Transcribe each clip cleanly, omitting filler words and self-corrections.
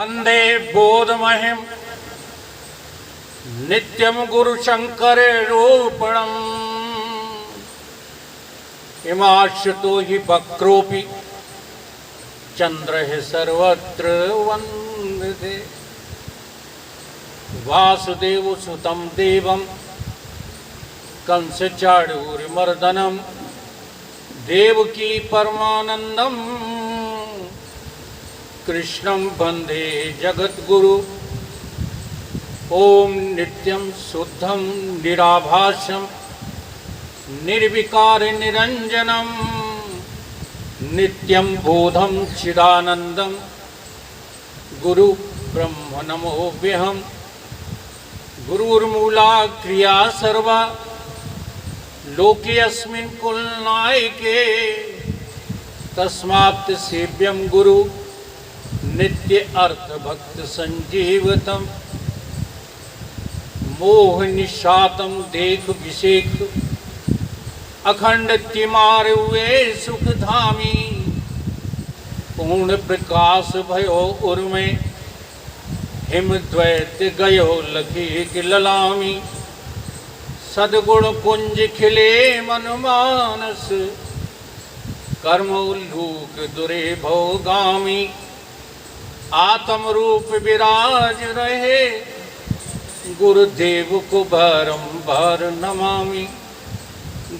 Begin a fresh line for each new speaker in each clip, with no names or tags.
वंदे बोधमहिम नित्यम गुरु शंकर रूपणम इमाश्रितो हि वक्रोपि चंद्र सर्वत्र वंदते वासुदेव सुतं देवं कंस चाणूरमर्दनम देवकी परमानंदम कृष्णं वंदे जगद्गुरु ओम नित्यं शुद्धं निराभासं निर्विकार निरंजनम नित्यं बोधं चिदानंदं गुरु ब्रह्म नमोऽभ्यहम् गुरुर्मूला क्रिया सर्वा लोके अस्मिन् कुलनायके तस्मात् सेव्यं गुरु नित्य अर्थ भक्त संजीवतम मोह निशातम देख विषेक अखंड तिमार हुए सुख धामी पूर्ण प्रकाश भयो उर्मे हिमद्वैत गयो लखी ललामी सदगुण कुंज खिले मन मानस कर्मोल्लूक दुरे भोगामी आत्म रूप विराज रहे गुरुदेव को बारंबार नमामि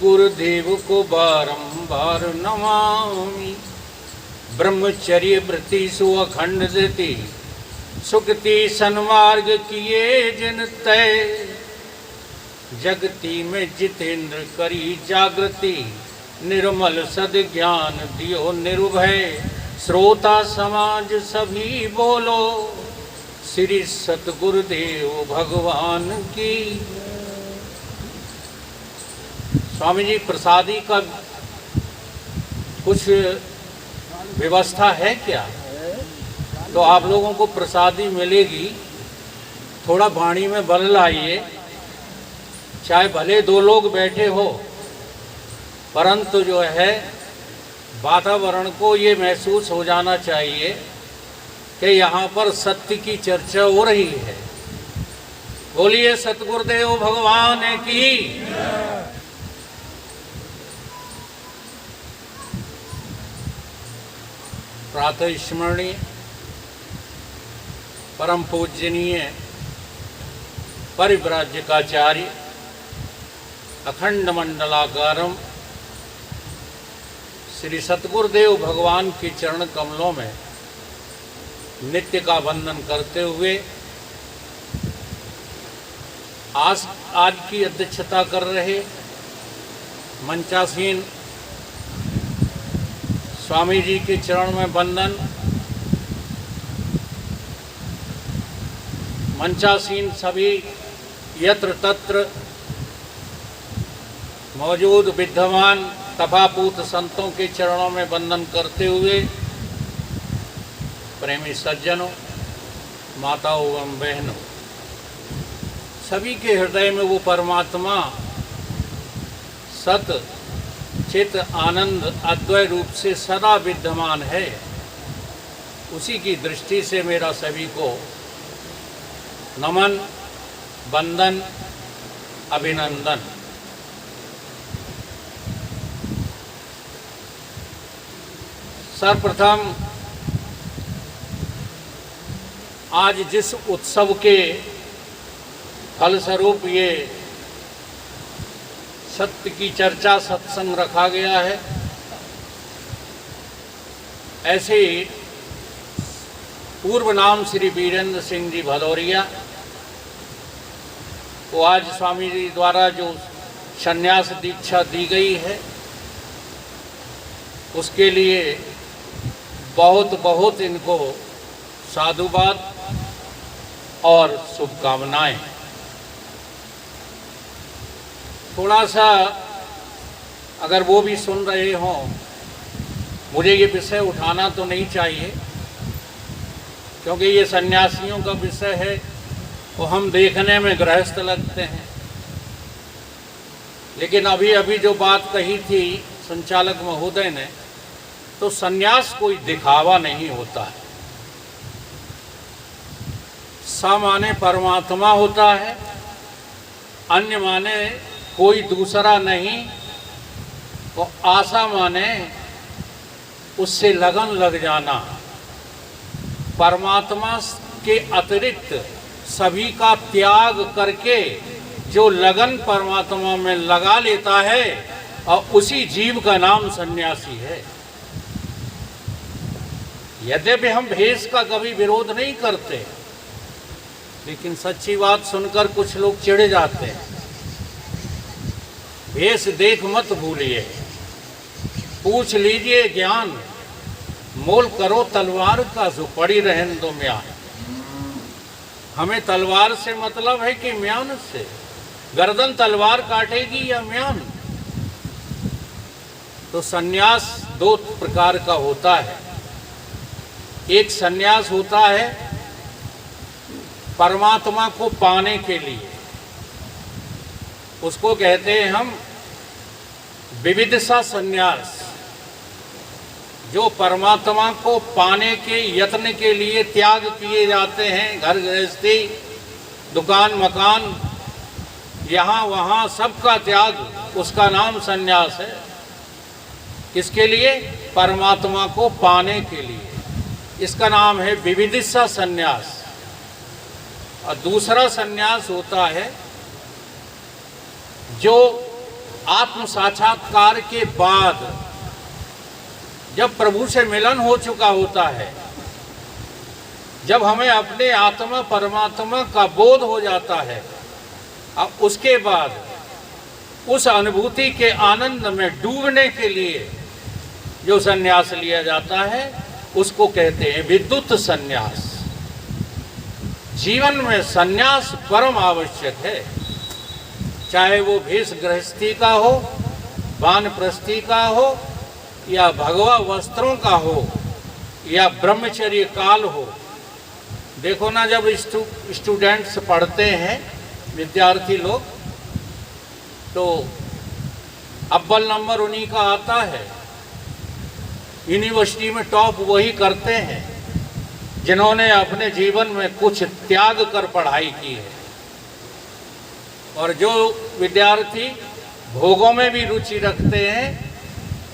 गुरुदेव को बारंबार नमामि ब्रह्मचर्य व्रति सु अखंड धृति सुगति सन्मार्ग किए जिन तय जगति में जितेंद्र करी जागृति निर्मल सद ज्ञान दियो निर्भय श्रोता समाज सभी बोलो श्री सतगुरुदेव भगवान की। स्वामी जी प्रसादी का कुछ व्यवस्था है क्या? तो आप लोगों को प्रसादी मिलेगी, थोड़ा वाणी में बल लाइए, चाहे भले दो लोग बैठे हो, परंतु जो है वातावरण को ये महसूस हो जाना चाहिए कि यहाँ पर सत्य की चर्चा हो रही है। बोलिए सतगुरुदेव भगवान की। प्रातः स्मरणीय परम पूजनीय परिव्राजकाचार्य अखंड मंडलाकारम श्री सतगुरुदेव भगवान के चरण कमलों में नित्य का वंदन करते हुए आज की अध्यक्षता कर रहे मंचासीन स्वामी जी के चरण में वंदन, मंचासीन सभी यत्र तत्र मौजूद विद्यमान तपापूत संतों के चरणों में वंदन करते हुए प्रेमी सज्जनों, माताओं एवं बहनों, सभी के हृदय में वो परमात्मा सत चित आनंद अद्वय रूप से सदा विद्यमान है, उसी की दृष्टि से मेरा सभी को नमन, वंदन, अभिनंदन। सर्वप्रथम आज जिस उत्सव के फलस्वरूप ये सत्य की चर्चा सत्संग रखा गया है, ऐसे ही पूर्व नाम श्री वीरेंद्र सिंह जी भदौरिया को आज स्वामी जी द्वारा जो संन्यास दीक्षा दी गई है, उसके लिए बहुत बहुत इनको साधुवाद और शुभकामनाएं। थोड़ा सा अगर वो भी सुन रहे हों, मुझे ये विषय उठाना तो नहीं चाहिए क्योंकि ये सन्यासियों का विषय है, वो हम देखने में गृहस्थ लगते हैं, लेकिन अभी अभी जो बात कही थी संचालक महोदय ने, तो सन्यास कोई दिखावा नहीं होता है। सा माने परमात्मा होता है, अन्य माने कोई दूसरा नहीं, और आशा माने उससे लगन लग जाना। परमात्मा के अतिरिक्त सभी का त्याग करके जो लगन परमात्मा में लगा लेता है, और उसी जीव का नाम सन्यासी है। यद्यपि हम भेष का कभी विरोध नहीं करते, लेकिन सच्ची बात सुनकर कुछ लोग चिढ़ जाते हैं। भेष देख मत भूलिए, पूछ लीजिए ज्ञान, मोल करो तलवार का जो पड़ी रहन दो म्यान। हमें तलवार से मतलब है कि म्यान से? गर्दन तलवार काटेगी या म्यान? तो सन्यास दो प्रकार का होता है। एक सन्यास होता है परमात्मा को पाने के लिए, उसको कहते हैं हम विविधसा सन्यास। जो परमात्मा को पाने के यत्न के लिए त्याग किए जाते हैं, घर गृहस्थी, दुकान मकान, यहाँ वहाँ सबका त्याग, उसका नाम सन्यास है। किसके लिए? परमात्मा को पाने के लिए। इसका नाम है विविधिसा सन्यास। और दूसरा सन्यास होता है जो आत्म साक्षात्कार के बाद जब प्रभु से मिलन हो चुका होता है, जब हमें अपने आत्मा परमात्मा का बोध हो जाता है, और उसके बाद उस अनुभूति के आनंद में डूबने के लिए जो सन्यास लिया जाता है, उसको कहते हैं विद्युत सन्यास। जीवन में सन्यास परम आवश्यक है, चाहे वो भेष गृहस्थी का हो, वानप्रस्थी का हो, या भगवा वस्त्रों का हो, या ब्रह्मचर्य काल हो। देखो ना, जब स्टूडेंट्स पढ़ते हैं, विद्यार्थी लोग, तो अव्वल नंबर उन्हीं का आता है। यूनिवर्सिटी में टॉप वही करते हैं जिन्होंने अपने जीवन में कुछ त्याग कर पढ़ाई की है। और जो विद्यार्थी भोगों में भी रुचि रखते हैं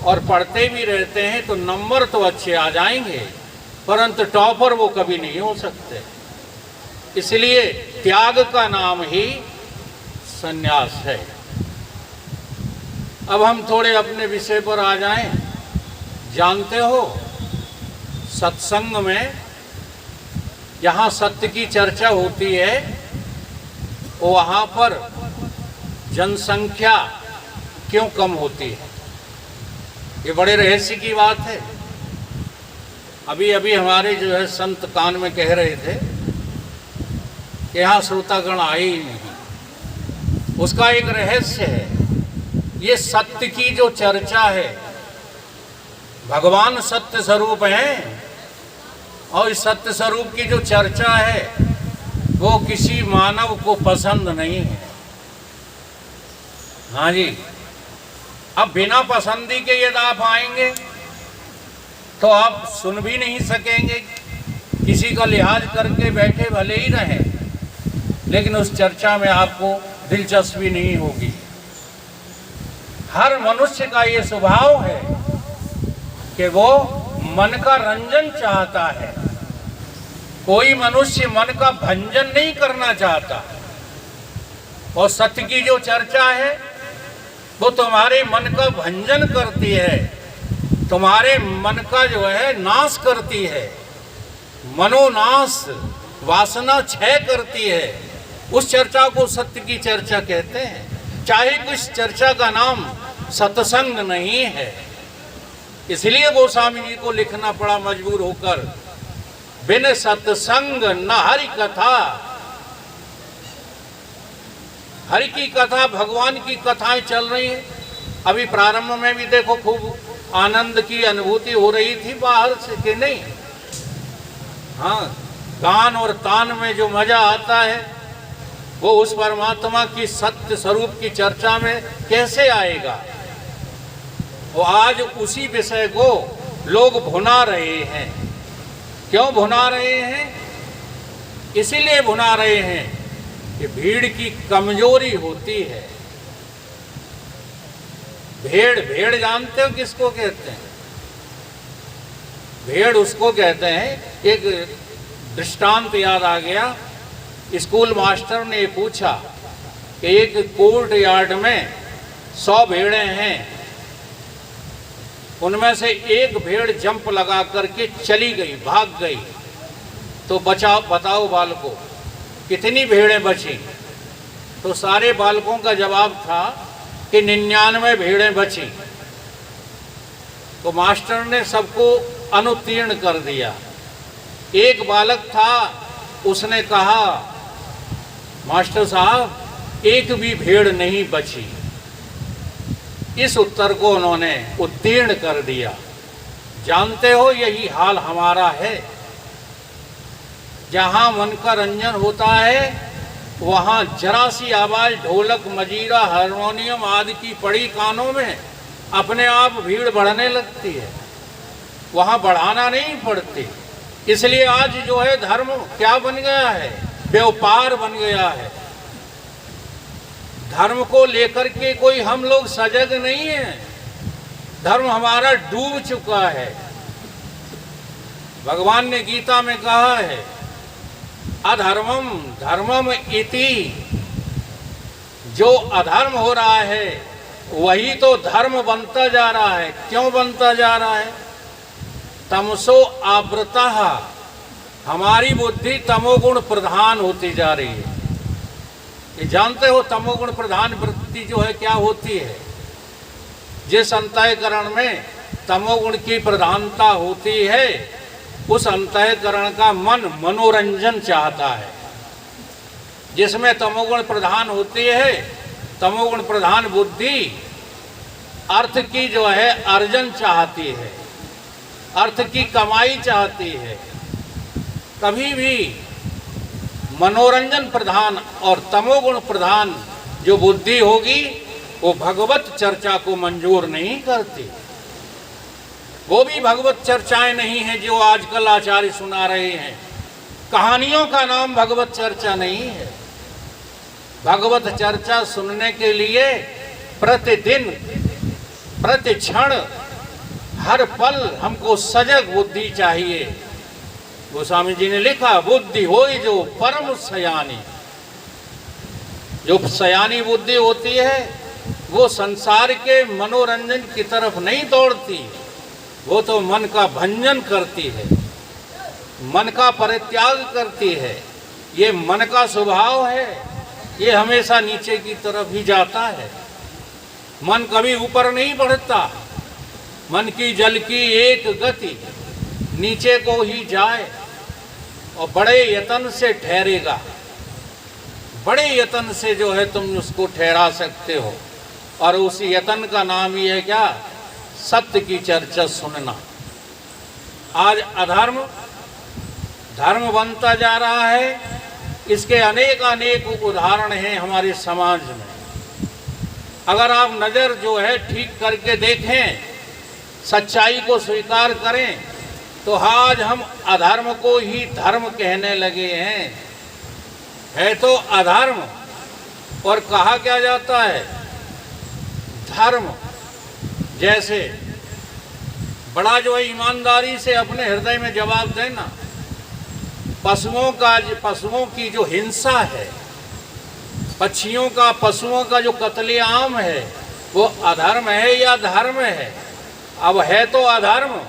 और पढ़ते भी रहते हैं, तो नंबर तो अच्छे आ जाएंगे, परंतु टॉपर वो कभी नहीं हो सकते। इसलिए त्याग का नाम ही सन्यास है। अब हम थोड़े अपने विषय पर आ जाएं। जानते हो, सत्संग में जहाँ सत्य की चर्चा होती है, वहाँ पर जनसंख्या क्यों कम होती है? ये बड़े रहस्य की बात है। अभी अभी हमारे जो है संत कान में कह रहे थे कि यहाँ श्रोतागण आए ही नहीं। उसका एक रहस्य है। ये सत्य की जो चर्चा है, भगवान सत्य स्वरूप हैं, और इस सत्य स्वरूप की जो चर्चा है वो किसी मानव को पसंद नहीं है। हाँ जी, अब बिना पसंदी के यदि आप आएंगे तो आप सुन भी नहीं सकेंगे। किसी का लिहाज करके बैठे भले ही रहें, लेकिन उस चर्चा में आपको दिलचस्पी नहीं होगी। हर मनुष्य का ये स्वभाव है कि वो मन का रंजन चाहता है। कोई मनुष्य मन का भंजन नहीं करना चाहता। और सत्य की जो चर्चा है वो तुम्हारे मन का भंजन करती है, तुम्हारे मन का जो है नाश करती है, मनोनाश, वासना क्षय करती है। उस चर्चा को सत्य की चर्चा कहते हैं। चाहे कुछ चर्चा का नाम सत्संग नहीं है। इसलिए गोस्वामी जी को लिखना पड़ा मजबूर होकर, बिन सत्संग न हरि कथा। हरि की कथा, भगवान की कथाएं चल रही हैं। अभी प्रारंभ में भी देखो खूब आनंद की अनुभूति हो रही थी बाहर से, कि नहीं? हाँ, गान और तान में जो मजा आता है वो उस परमात्मा की सत्य स्वरूप की चर्चा में कैसे आएगा? वो आज उसी विषय को लोग भुना रहे हैं। क्यों भुना रहे हैं? इसीलिए भुना रहे हैं कि भीड़ की कमजोरी होती है। भेड़, भेड़ जानते हो किसको कहते हैं? भेड़ उसको कहते हैं, एक दृष्टांत याद आ गया। स्कूल मास्टर ने पूछा कि एक कोर्ट यार्ड में 100 भेड़ें हैं, उनमें से एक भेड़ जंप लगा करके चली गई, भाग गई, तो बताओ बालकों कितनी भेड़ें बची? तो सारे बालकों का जवाब था कि 99 भेड़ें बची। तो मास्टर ने सबको अनुत्तीर्ण कर दिया। एक बालक था, उसने कहा, मास्टर साहब एक भी भेड़ नहीं बची। इस उत्तर को उन्होंने उत्तीर्ण कर दिया। जानते हो यही हाल हमारा है। जहां मन का रंजन होता है वहां जरा सी आवाज ढोलक, मजीरा, हारमोनियम आदि की पड़ी कानों में, अपने आप भीड़ बढ़ने लगती है। वहां बढ़ाना नहीं पड़ती। इसलिए आज जो है धर्म क्या बन गया है? व्यापार बन गया है। धर्म को लेकर के कोई हम लोग सजग नहीं है। धर्म हमारा डूब चुका है। भगवान ने गीता में कहा है, अधर्मम धर्मम इति। जो अधर्म हो रहा है वही तो धर्म बनता जा रहा है। क्यों बनता जा रहा है? तमसो आवृता, हमारी बुद्धि तमोगुण प्रधान होती जा रही है। ये जानते हो तमोगुण प्रधान वृत्ति जो है क्या होती है? जिस अंतःकरण में तमोगुण की प्रधानता होती है उस अंतःकरण का मन मनोरंजन चाहता है। जिसमें तमोगुण प्रधान होती है, तमोगुण प्रधान बुद्धि अर्थ की जो है अर्जन चाहती है, अर्थ की कमाई चाहती है। कभी भी मनोरंजन प्रधान और तमोगुण प्रधान जो बुद्धि होगी वो भगवत चर्चा को मंजूर नहीं करती। वो भी भगवत चर्चाएं नहीं है जो आजकल आचार्य सुना रहे हैं। कहानियों का नाम भगवत चर्चा नहीं है। भगवत चर्चा सुनने के लिए प्रतिदिन, प्रति क्षण, हर पल हमको सजग बुद्धि चाहिए। गोस्वामी जी ने लिखा, बुद्धि होई जो परम सयानी। जो सयानी बुद्धि होती है वो संसार के मनोरंजन की तरफ नहीं दौड़ती, वो तो मन का भंजन करती है, मन का परित्याग करती है। ये मन का स्वभाव है, ये हमेशा नीचे की तरफ ही जाता है। मन कभी ऊपर नहीं बढ़ता। मन की जल की एक गति नीचे को ही जाए और बड़े यत्न से ठहरेगा। बड़े यत्न से जो है तुम उसको ठहरा सकते हो। और उस यत्न का नाम ही है क्या? सत्य की चर्चा सुनना। आज अधर्म धर्म बनता जा रहा है। इसके अनेक अनेक उदाहरण हैं हमारे समाज में। अगर आप नज़र जो है ठीक करके देखें, सच्चाई को स्वीकार करें, तो आज हम अधर्म को ही धर्म कहने लगे हैं। है तो अधर्म, और कहा क्या जाता है धर्म। जैसे बड़ा जो है ईमानदारी से अपने हृदय में जवाब देना। पशुओं की जो हिंसा है, पक्षियों का, पशुओं का जो कत्लेआम है, वो अधर्म है या धर्म है? अब है तो अधर्म,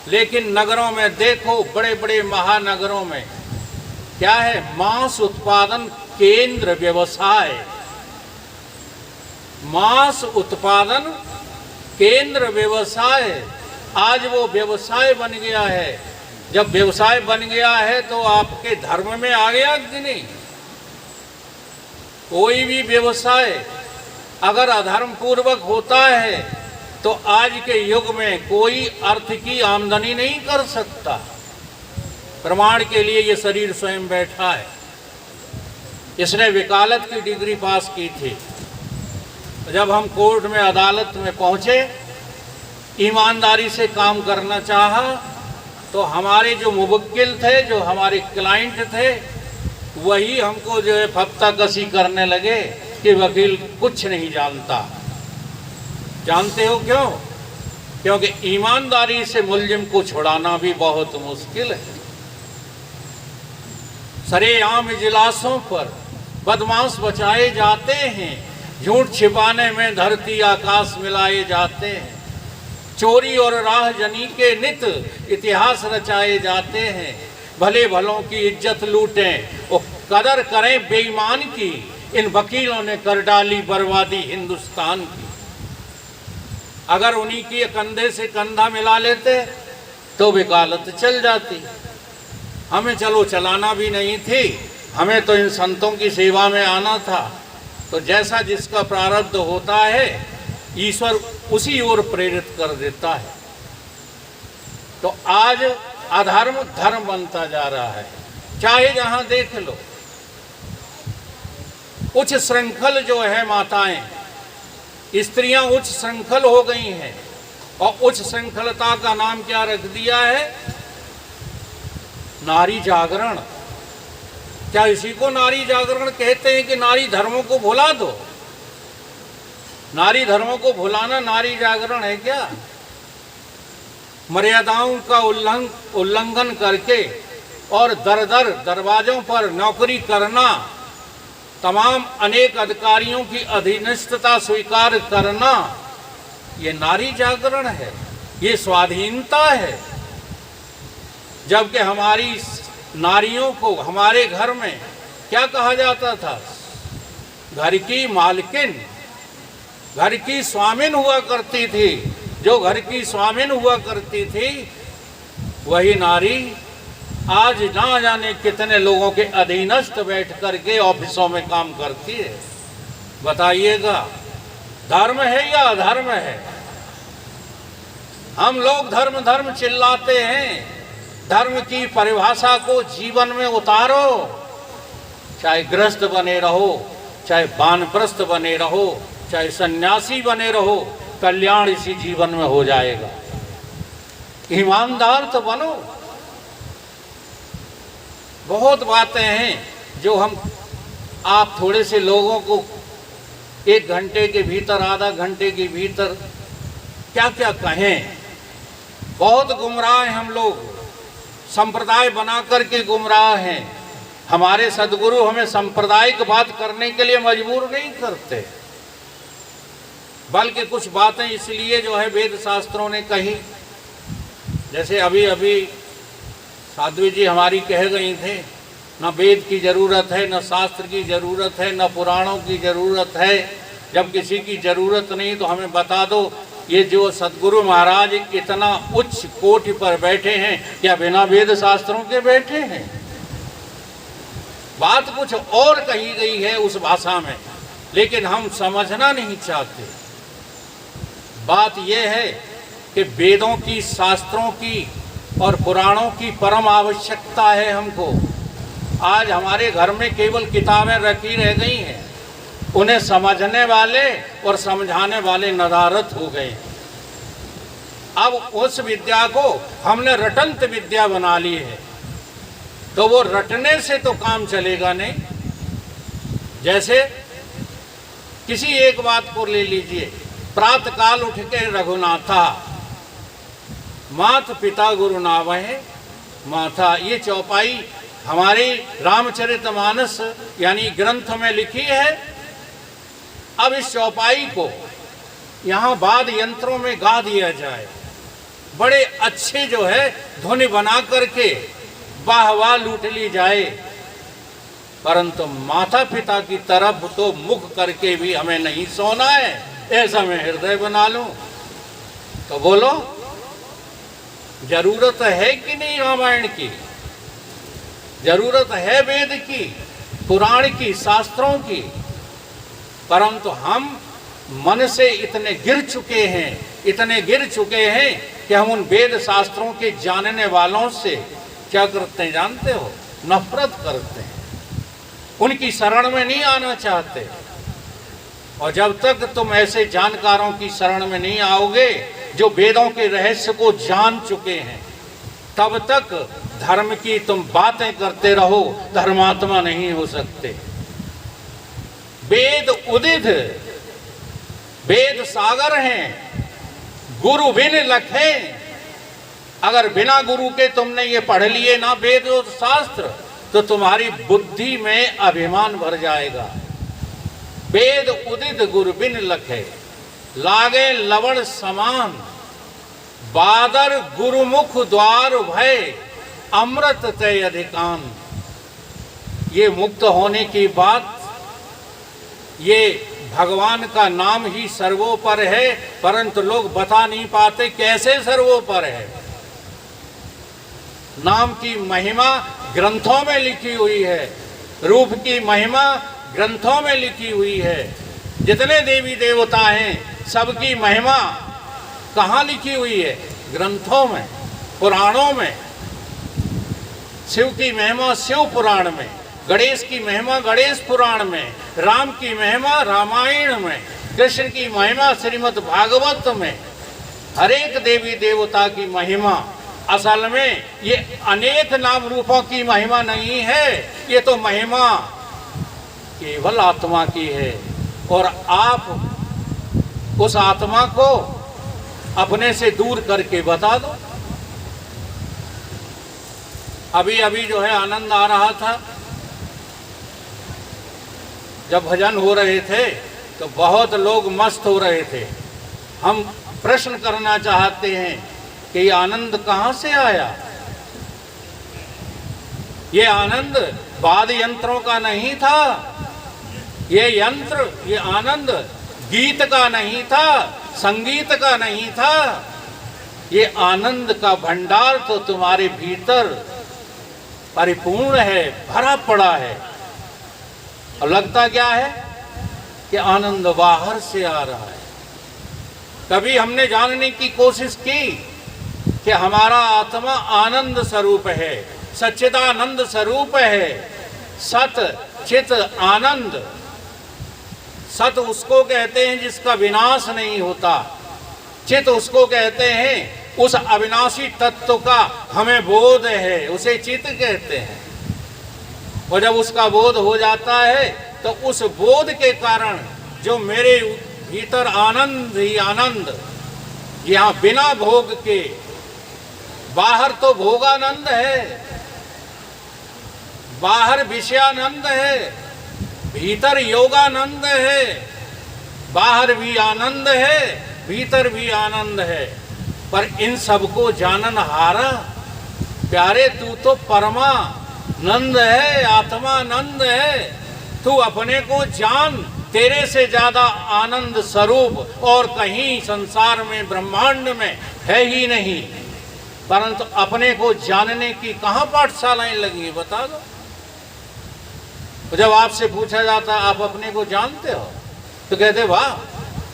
लेकिन नगरों में देखो, बड़े बड़े महानगरों में क्या है? मांस उत्पादन केंद्र व्यवसाय। मांस उत्पादन केंद्र व्यवसाय, आज वो व्यवसाय बन गया है। जब व्यवसाय बन गया है तो आपके धर्म में आ गया कि नहीं? कोई भी व्यवसाय अगर अधर्म पूर्वक होता है तो आज के युग में कोई अर्थ की आमदनी नहीं कर सकता। प्रमाण के लिए ये शरीर स्वयं बैठा है। इसने वकालत की डिग्री पास की थी। जब हम कोर्ट में, अदालत में पहुंचे, ईमानदारी से काम करना चाहा, तो हमारे जो मुवक्किल थे, जो हमारे क्लाइंट थे, वही हमको जो है फप्ता कसी करने लगे कि वकील कुछ नहीं जानता। जानते हो क्यों? क्योंकि ईमानदारी से मुलजिम को छुड़ाना भी बहुत मुश्किल है। सरेआम इजलासों पर बदमाश बचाए जाते हैं, झूठ छिपाने में धरती आकाश मिलाए जाते हैं, चोरी और राहजनी के नित इतिहास रचाए जाते हैं, भले भलों की इज्जत लूटें और कदर करें बेईमान की, इन वकीलों ने कर डाली बर्बादी हिंदुस्तान की। अगर उन्हीं की कंधे से कंधा मिला लेते तो वकालत चल जाती। हमें चलो चलाना भी नहीं थी, हमें तो इन संतों की सेवा में आना था। तो जैसा जिसका प्रारब्ध होता है ईश्वर उसी ओर प्रेरित कर देता है। तो आज अधर्म धर्म बनता जा रहा है, चाहे जहां देख लो। उच्च श्रृंखल जो है माताएं, स्त्रियां उच्च श्रृंखल हो गई हैं, और उच्च श्रृंखलता का नाम क्या रख दिया है? नारी जागरण। क्या इसी को नारी जागरण कहते हैं कि नारी धर्मों को भुला दो? नारी धर्मों को भुलाना नारी जागरण है क्या? मर्यादाओं का उल्लंघन करके और दर दर दरवाजों पर नौकरी करना, तमाम अनेक अधिकारियों की अधीनस्थता स्वीकार करना, ये नारी जागरण है, ये स्वाधीनता है। जबकि हमारी नारियों को हमारे घर में क्या कहा जाता था? घर की मालकिन, घर की स्वामिन हुआ करती थी। जो घर की स्वामिन हुआ करती थी वही नारी आज ना जाने कितने लोगों के अधीनस्थ बैठ करके ऑफिसों में काम करती है। बताइएगा, धर्म है या अधर्म है? हम लोग धर्म धर्म चिल्लाते हैं। धर्म की परिभाषा को जीवन में उतारो। चाहे गृहस्थ बने रहो, चाहे वानप्रस्थ बने रहो, चाहे सन्यासी बने रहो, कल्याण इसी जीवन में हो जाएगा। ईमानदार तो बनो। बहुत बातें हैं जो आप थोड़े से लोगों को 1 घंटे के भीतर, आधा घंटे के भीतर क्या क्या कहें। बहुत गुमराह हैं हम लोग, संप्रदाय बना करके गुमराह हैं। हमारे सदगुरु हमें सांप्रदायिक बात करने के लिए मजबूर नहीं करते, बल्कि कुछ बातें इसलिए जो है वेद शास्त्रों ने कही। जैसे अभी अभी साध्वी जी हमारी कह गई थे, न वेद की ज़रूरत है, न शास्त्र की ज़रूरत है, न पुराणों की ज़रूरत है। जब किसी की ज़रूरत नहीं तो हमें बता दो, ये जो सदगुरु महाराज इतना उच्च कोटि पर बैठे हैं, क्या बिना वेद शास्त्रों के बैठे हैं? बात कुछ और कही गई है उस भाषा में, लेकिन हम समझना नहीं चाहते। बात यह है कि वेदों की, शास्त्रों की और पुराणों की परम आवश्यकता है हमको। आज हमारे घर में केवल किताबें रखी रह गई हैं, उन्हें समझने वाले और समझाने वाले नदारत हो गए। अब उस विद्या को हमने रटंत विद्या बना ली है, तो वो रटने से तो काम चलेगा नहीं। जैसे किसी एक बात को ले लीजिए, प्रातःकाल उठ के रघुनाथा, मात पिता गुरु नावहे माथा, ये चौपाई हमारी रामचरितमानस यानी ग्रंथ में लिखी है। अब इस चौपाई को यहाँ वाद्य यंत्रों में गा दिया जाए, बड़े अच्छे जो है धुन बना करके वाह वाह लूट ली जाए, परंतु माता पिता की तरफ तो मुख करके भी हमें नहीं सोना है, ऐसा मैं हृदय बना लूं। तो बोलो, जरूरत है कि नहीं रामायण की? जरूरत है वेद की, पुराण की, शास्त्रों की। परंतु हम मन से इतने गिर चुके हैं कि हम उन वेद शास्त्रों के जानने वालों से क्या करते हैं जानते हो? नफरत करते हैं, उनकी शरण में नहीं आना चाहते। और जब तक तुम ऐसे जानकारों की शरण में नहीं आओगे जो वेदों के रहस्य को जान चुके हैं, तब तक धर्म की तुम बातें करते रहो, धर्मात्मा नहीं हो सकते। वेद उदित, वेद सागर हैं, गुरु बिन लखे। अगर बिना गुरु के तुमने ये पढ़ लिए ना वेद और शास्त्र, तो तुम्हारी बुद्धि में अभिमान भर जाएगा। वेद उदित गुरु बिन लखे, लागे लवण समान। बादर गुरुमुख द्वार भय, अमृत तय अधिकान। ये मुक्त होने की बात, ये भगवान का नाम ही सर्वोपर है, परंतु लोग बता नहीं पाते कैसे सर्वोपर है। नाम की महिमा ग्रंथों में लिखी हुई है, रूप की महिमा ग्रंथों में लिखी हुई है। जितने देवी देवता हैं सबकी महिमा कहाँ लिखी हुई है? ग्रंथों में, पुराणों में। शिव की महिमा शिव पुराण में, गणेश की महिमा गणेश पुराण में, राम की महिमा रामायण में, कृष्ण की महिमा श्रीमद् भागवत में। हर एक देवी देवता की महिमा, असल में ये अनेक नाम रूपों की महिमा नहीं है, ये तो महिमा केवल आत्मा की है। और आप उस आत्मा को अपने से दूर करके बता दो। अभी अभी जो है आनंद आ रहा था, जब भजन हो रहे थे तो बहुत लोग मस्त हो रहे थे। हम प्रश्न करना चाहते हैं कि ये आनंद कहाँ से आया? ये आनंद वाद्य यंत्रों का नहीं था, ये यंत्र, ये आनंद गीत का नहीं था, संगीत का नहीं था। ये आनंद का भंडार तो तुम्हारे भीतर परिपूर्ण है, भरा पड़ा है। और लगता क्या है कि आनंद बाहर से आ रहा है। कभी हमने जानने की कोशिश की कि हमारा आत्मा आनंद स्वरूप है, सच्चिदानंद स्वरूप है, सत चित आनंद। सत उसको कहते हैं जिसका विनाश नहीं होता, चित उसको कहते हैं उस अविनाशी तत्व का हमें बोध है, उसे चित कहते हैं। और जब उसका बोध हो जाता है तो उस बोध के कारण जो मेरे भीतर आनंद ही आनंद, यहाँ बिना भोग के, बाहर तो भोगानंद है, बाहर विषयानंद है, भीतर योगानंद है। बाहर भी आनंद है, भीतर भी आनंद है। पर इन सबको जानन हारा प्यारे, तू तो परमानंद है, आत्मानंद है। तू अपने को जान, तेरे से ज्यादा आनंद स्वरूप और कहीं संसार में ब्रह्मांड में है ही नहीं। परंतु अपने को जानने की कहाँ पाठशालाएं लगी है, बता दो। तो जब आपसे पूछा जाता आप अपने को जानते हो, तो कहते वाह,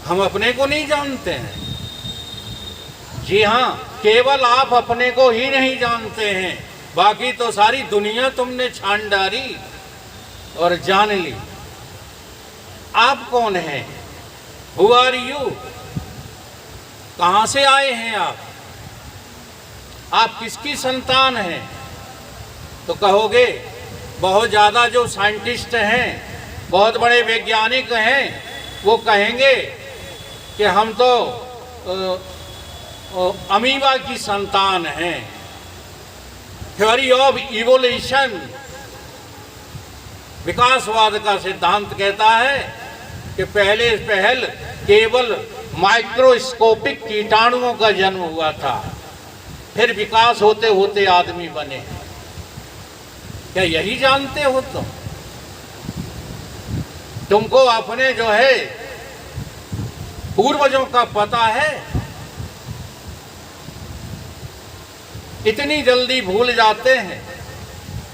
हम अपने को नहीं जानते हैं। जी हाँ, केवल आप अपने को ही नहीं जानते हैं, बाकी तो सारी दुनिया तुमने छान डाली और जान ली। आप कौन हैं? Who are you? कहाँ से आए हैं आप किसकी संतान हैं? तो कहोगे बहुत ज़्यादा जो साइंटिस्ट हैं, बहुत बड़े वैज्ञानिक हैं, वो कहेंगे कि हम तो अमीबा की संतान हैं। थ्योरी ऑफ इवोल्यूशन, विकासवाद का सिद्धांत कहता है कि पहले पहल केवल माइक्रोस्कोपिक कीटाणुओं का जन्म हुआ था, फिर विकास होते होते आदमी बने। क्या यही जानते हो तुम? तुमको अपने जो है पूर्वजों का पता है? इतनी जल्दी भूल जाते हैं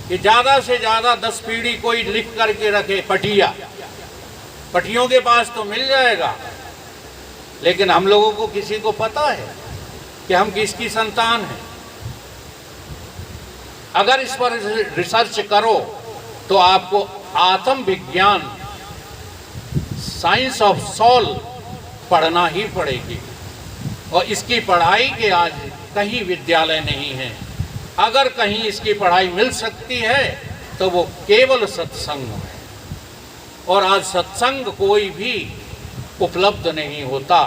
कि ज्यादा से ज्यादा 10 पीढ़ी कोई लिख करके रखे, पटियों के पास तो मिल जाएगा, लेकिन हम लोगों को किसी को पता है कि हम किसकी संतान हैं? अगर इस पर रिसर्च करो तो आपको आत्म विज्ञान, साइंस ऑफ सोल पढ़ना ही पड़ेगी। और इसकी पढ़ाई के आज कहीं विद्यालय नहीं है। अगर कहीं इसकी पढ़ाई मिल सकती है तो वो केवल सत्संग में। और आज सत्संग कोई भी उपलब्ध नहीं होता,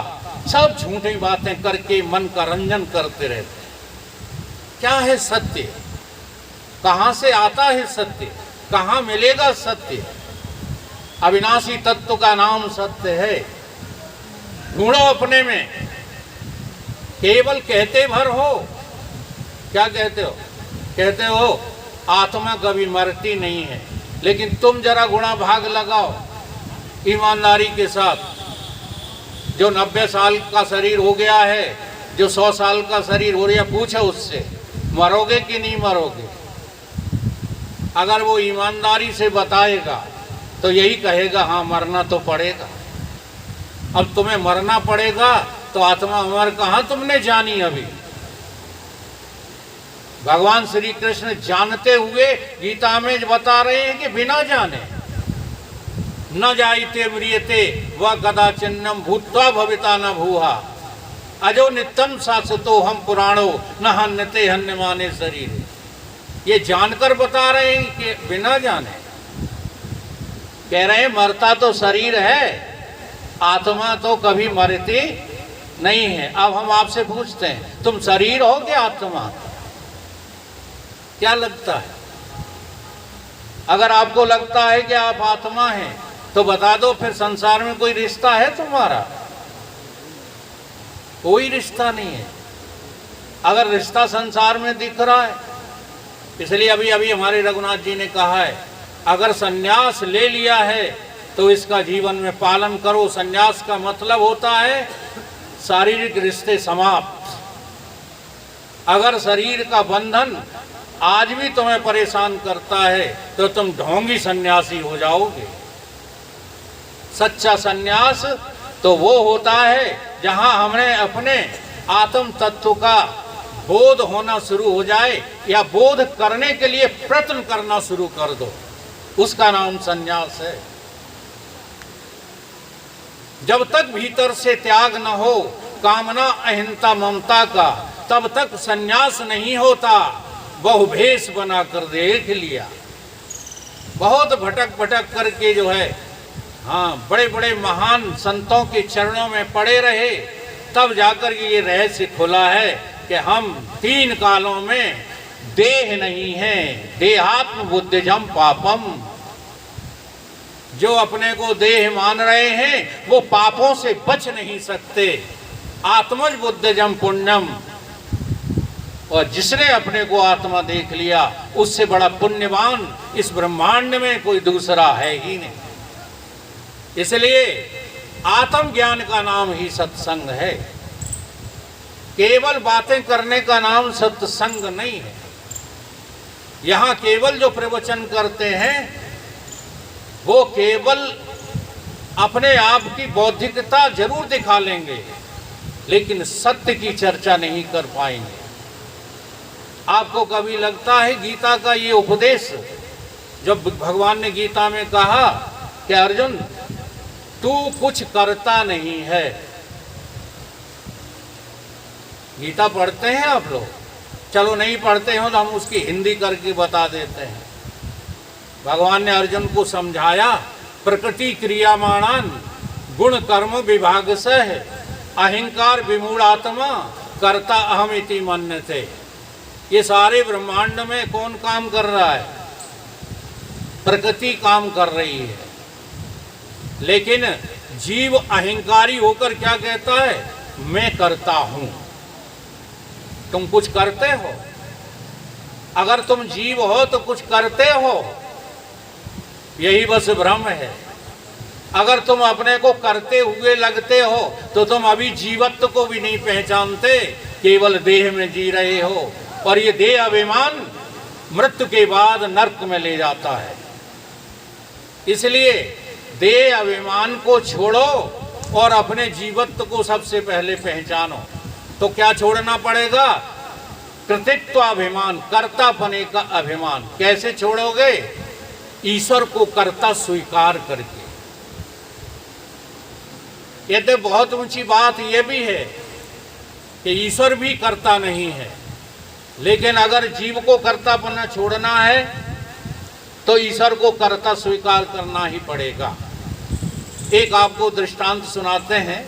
सब झूठी बातें करके मन का रंजन करते रहते हैं। क्या है सत्य? कहाँ से आता है सत्य? कहाँ मिलेगा सत्य? अविनाशी तत्व का नाम सत्य है। ढूंढो अपने में। केवल कहते भर हो। क्या कहते हो? कहते हो आत्मा कभी मरती नहीं है, लेकिन तुम जरा गुणा भाग लगाओ ईमानदारी के साथ। जो 90 साल का शरीर हो गया है, जो 100 साल का शरीर हो गया, पूछो उससे मरोगे कि नहीं मरोगे। अगर वो ईमानदारी से बताएगा तो यही कहेगा हाँ मरना तो पड़ेगा। अब तुम्हें मरना पड़ेगा तो आत्मा अमर कहाँ तुमने जानी? अभी भगवान श्री कृष्ण जानते हुए गीता में बता रहे हैं कि बिना जाने न जायते म्रियते व कदाचिन्नम भूत्वा भविता न भूहा अजो नित्यम शाश्वतो हम पुराणो न हन्यते हन्यमाने शरीर। ये जानकर बता रहे हैं कि बिना जाने। कह रहे हैं मरता तो शरीर है, आत्मा तो कभी मरती नहीं है। अब हम आपसे पूछते हैं तुम शरीर हो कि आत्मा? क्या लगता है? अगर आपको लगता है कि आप आत्मा हैं तो बता दो, फिर संसार में कोई रिश्ता है तुम्हारा? कोई रिश्ता नहीं है। अगर रिश्ता संसार में दिख रहा है, इसलिए अभी अभी हमारे रघुनाथ जी ने कहा है अगर सन्यास ले लिया है तो इसका जीवन में पालन करो। सन्यास का मतलब होता है शारीरिक रिश्ते समाप्त। अगर शरीर का बंधन आज भी तुम्हें परेशान करता है तो तुम ढोंगी सन्यासी हो जाओगे। सच्चा सन्यास तो वो होता है जहां हमें अपने आत्म तत्व का बोध होना शुरू हो जाए या बोध करने के लिए प्रयत्न करना शुरू कर दो, उसका नाम सन्यास है। जब तक भीतर से त्याग न हो कामना अहिंसा ममता का, तब तक सन्यास नहीं होता। बहु भेष बनाकर देख लिया। बहुत भटक भटक करके जो है हाँ बड़े बड़े महान संतों के चरणों में पड़े रहे, तब जाकर ये रहस्य खुला है कि हम 3 कालों में देह नहीं है। देहात्म बुद्धिजम पापम। जो अपने को देह मान रहे हैं वो पापों से बच नहीं सकते। आत्मज बुद्धिजम पुण्यम। और जिसने अपने को आत्मा देख लिया उससे बड़ा पुण्यवान इस ब्रह्मांड में कोई दूसरा है ही नहीं। इसलिए आत्मज्ञान का नाम ही सत्संग है। केवल बातें करने का नाम सत्संग नहीं है। यहाँ केवल जो प्रवचन करते हैं वो केवल अपने आप की बौद्धिकता जरूर दिखा लेंगे, लेकिन सत्य की चर्चा नहीं कर पाएंगे। आपको कभी लगता है गीता का ये उपदेश, जब भगवान ने गीता में कहा कि अर्जुन तू कुछ करता नहीं है। गीता पढ़ते हैं आप लोग? चलो नहीं पढ़ते हो तो हम उसकी हिंदी करके बता देते हैं। भगवान ने अर्जुन को समझाया प्रकृति क्रियामाणान गुण कर्म विभाग से अहंकार विमूढ़ आत्मा कर्ता अहम इति मन्यते। ये सारे ब्रह्मांड में कौन काम कर रहा है? प्रकृति काम कर रही है। लेकिन जीव अहंकारी होकर क्या कहता है? मैं करता हूं। तुम कुछ करते हो? अगर तुम जीव हो तो कुछ करते हो, यही बस भ्रम है। अगर तुम अपने को करते हुए लगते हो तो तुम अभी जीवत्व को भी नहीं पहचानते, केवल देह में जी रहे हो। और ये देह अभिमान मृत्यु के बाद नरक में ले जाता है। इसलिए देह अभिमान को छोड़ो और अपने जीवत्व को सबसे पहले पहचानो। तो क्या छोड़ना पड़ेगा? कृतित्वाभिमान, कर्तापने का अभिमान। कैसे छोड़ोगे? ईश्वर को कर्ता स्वीकार करके। ये तो बहुत ऊंची बात यह भी है कि ईश्वर भी कर्ता नहीं है। लेकिन अगर जीव को कर्तापन छोड़ना है तो ईश्वर को कर्ता स्वीकार करना ही पड़ेगा। एक आपको दृष्टांत सुनाते हैं